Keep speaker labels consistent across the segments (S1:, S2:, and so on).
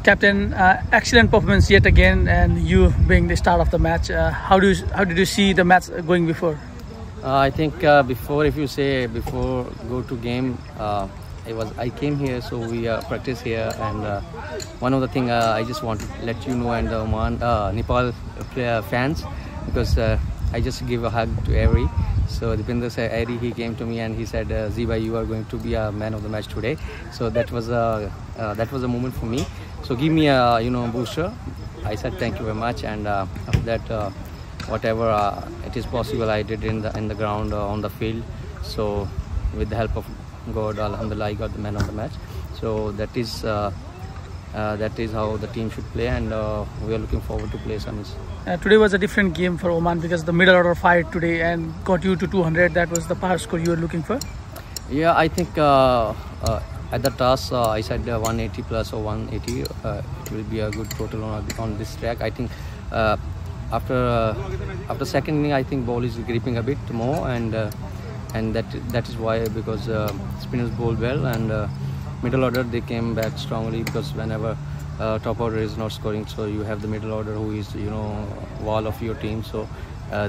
S1: Captain, excellent performance yet again, and you being the start of the match. How did you see the match going before?
S2: I think before go to game, I came here, so we practice here, and one of the thing I just want to let you know, and Nepal fans, because I just give a hug to Airy. So Dipinder said, Airy, he came to me and he said, Zibai, you are going to be a man of the match today. So that was a moment for me. So give me a booster. I said thank you very much, and after that, whatever it is possible, I did in the ground on the field. So with the help of God, Alhamdulillah, I got the man of the match. So that is how the team should play, and we are looking forward to play semis.
S1: Today was a different game for Oman because the middle order fired today and got you to 200. That was the power score you were looking for.
S2: Yeah, I think at the toss I said 180 plus or 180. It will be a good total on this track. I think after second inning, I think ball is gripping a bit more, and that is why, because spinners bowled well, and middle order they came back strongly, because whenever top order is not scoring, so you have the middle order who is wall of your team. So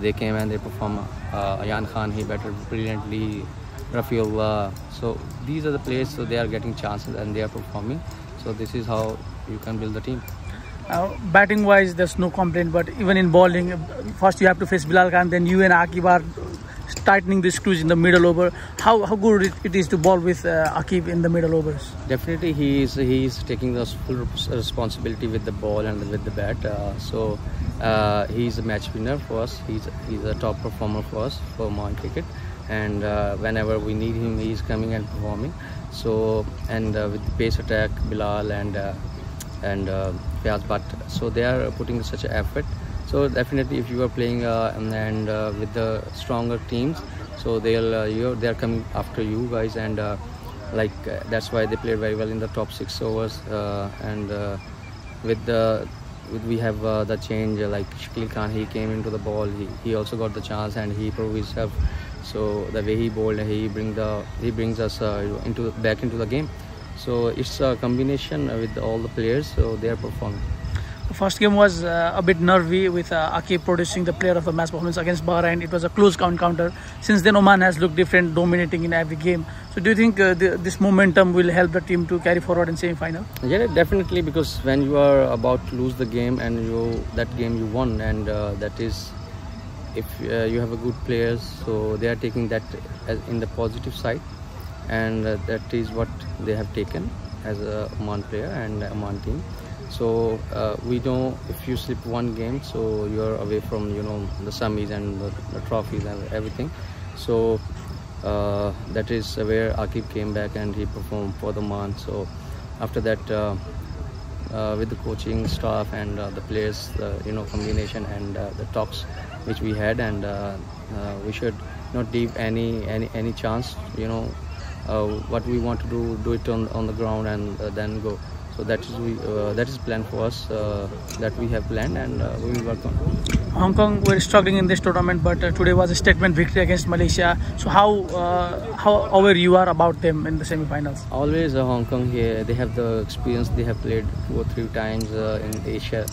S2: they came and they performed. Ayan Khan, he batted brilliantly. Rafiullah. So these are the players, so they are getting chances and they are performing. So this is how you can build the team.
S1: Batting wise, there's no complaint, but even in bowling, first you have to face Bilal Khan, then you and Aqib are tightening the screws in the middle over. How good it is to bowl with Aqib in the middle overs?
S2: Definitely he is taking the full responsibility with the ball and with the bat. So he's a match winner for us. He's a top performer for us for Oman cricket, and whenever we need him, he's coming and performing. So with the pace attack, Bilal and Fayaz Bhatt, so they are putting such an effort. So definitely, if you are playing with the stronger teams, so they are coming after you guys, and that's why they played very well in the top 6 overs. We have the change, like Shakil Khan, he came into the ball, he also got the chance and he proved himself. So the way he bowled, he brings us back into the game. So it's a combination with all the players, so they are performing.
S1: The first game was a bit nervy with Aqib producing the player of the match performance against Bahrain. It was a close encounter. Since then, Oman has looked different, dominating in every game. So do you think this momentum will help the team to carry forward in semi-final?
S2: Yeah, definitely, because when you are about to lose the game and that game you won, and that is, if you have a good players, so they are taking that as in the positive side, and that is what they have taken as a Oman player and Oman team. So we know if you slip one game, so you're away from the semis and the trophies and everything. So that is where Aqib came back and he performed for the Oman. So after that, with the coaching staff and the players, combination and the talks which we had, and we should not leave any chance. What we want to do it on the ground and then go. So that is planned for us, that we have planned, and we will work on.
S1: Hong Kong were struggling in this tournament, but today was a statement victory against Malaysia. So how aware you are about them in the semi-finals?
S2: Always Hong Kong here, they have the experience. They have played 2 or 3 times in Asia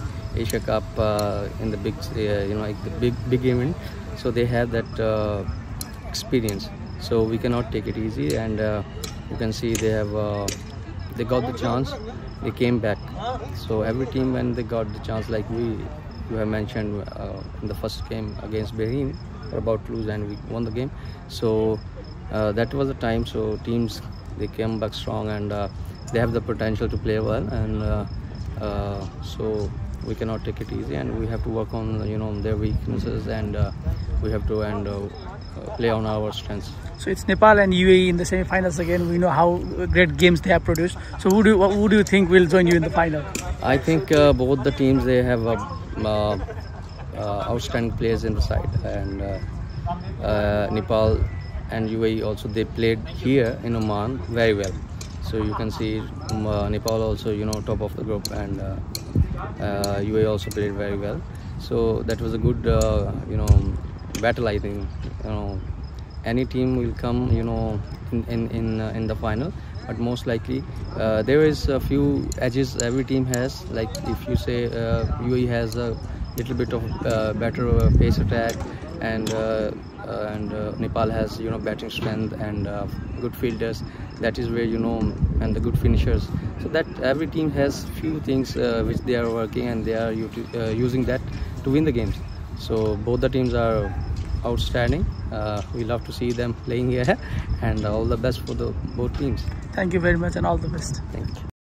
S2: Cup, in the big like the big event. So they have that experience. So we cannot take it easy, and you can see they got the chance. They came back. So every team, when they got the chance, like you have mentioned in the first game against Bahrain, we're about to lose and we won the game. So that was the time. So teams, they came back strong, and they have the potential to play well, and so we cannot take it easy, and we have to work on their weaknesses, and we have to play on our strengths.
S1: So it's Nepal and UAE in the semi-finals again. We know how great games they have produced. So who do you think will join you in the final?
S2: I think both the teams, they have outstanding players in the side, and Nepal and UAE also, they played here in Oman very well. So you can see Nepal also top of the group, and UAE also played very well. So that was a good battle. I think any team will come in the final, but most likely there is a few edges every team has. Like if you say UAE has a little bit of better pace attack, and Nepal has batting strength and good fielders. That is where and the good finishers. So that every team has few things which they are working, and they are using that to win the games. So both the teams are outstanding. We love to see them playing here, and all the best for the both teams.
S1: Thank you very much, and all the best.
S2: Thank you.